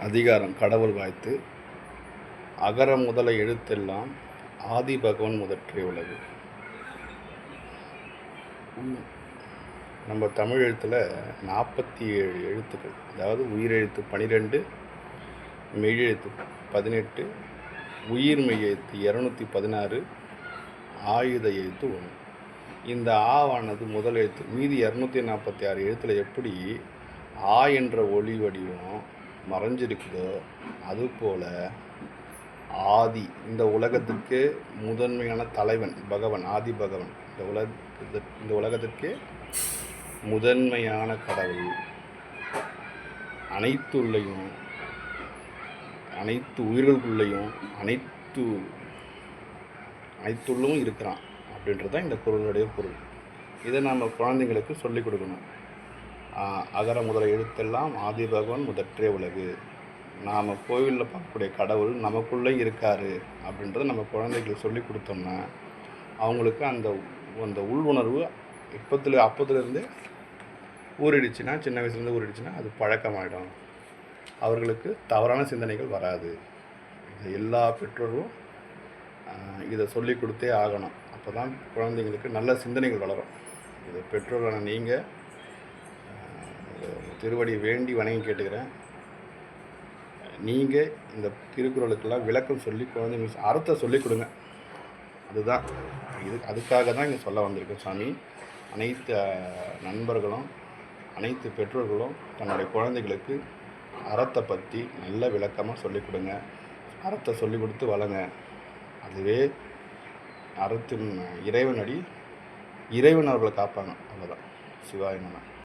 அதிகாரம் கடவுள் வாழ்த்து. அகர முதல எழுத்தெல்லாம் ஆதி பகவன் முதற்றே உலகு. நம்ம தமிழ் எழுத்தில் 47 எழுத்துக்கள், அதாவது உயிரெழுத்து 12, மெய்யெழுத்து 18, உயிர் மெய்யெழுத்து 216, ஆயுத எழுத்து 1. இந்த ஆவானது முதல் எழுத்து. மீதி 246 எழுத்தில் எப்படி ஆ என்ற ஒளி வடிவம் மறைஞ்சிருக்குதோ அதுபோல் ஆதி, இந்த உலகத்திற்கு முதன்மையான தலைவன் பகவன், ஆதி பகவன், இந்த உலகத்திற்கு முதன்மையான கடவுள் அனைத்துள்ளையும், அனைத்து உயிர்களுக்குள்ளேயும், அனைத்துள்ளும் இருக்கிறான் அப்படின்றது தான் இந்த குறளுடைய பொருள். இதை நம்ம குழந்தைங்களுக்கு சொல்லிக் கொடுக்கணும். அகர முதல எழுத்தெல்லாம் ஆதி பகவன் முதற்றே உலகு. நாம் கோவிலில் பார்க்கக்கூடிய கடவுள் நமக்குள்ளே இருக்கார் அப்படின்றத நம்ம குழந்தைகளுக்கு சொல்லி கொடுத்தோம்னா அவங்களுக்கு அந்த உள் உணர்வு அப்போதுலேருந்து ஊறிடுச்சுன்னா, சின்ன வயசுலேருந்து ஊறிடுச்சுன்னா அது பழக்கமாயிடும். அவர்களுக்கு தவறான சிந்தனைகள் வராது. இது எல்லா பெற்றோரும் இதை சொல்லி கொடுத்தே ஆகணும். அப்போ தான் குழந்தைங்களுக்கு நல்ல சிந்தனைகள் வளரும். இதை பெற்றோரான நீங்கள் திருவடி வேண்டி வணங்கி கேட்டுக்கிறேன். நீங்கள் இந்த திருக்குறளுக்கெல்லாம் விளக்கம் சொல்லி குழந்தைங்களுக்கு அர்த்தம் சொல்லிக் கொடுங்க. அதுதான் அதுக்காக தான் இங்கே சொல்ல வந்திருக்கேன் சாமி. அனைத்து நண்பர்களும், அனைத்து பெற்றோர்களும் தன்னுடைய குழந்தைகளுக்கு அறத்தை பற்றி நல்ல விளக்கமாக சொல்லிக் கொடுங்க. அறத்தை சொல்லிக் கொடுத்து வளங்க. அதுவே அறத்தின் இறைவன் அவர்களை காப்பாங்க. அவ்வளோதான். சிவாய நம.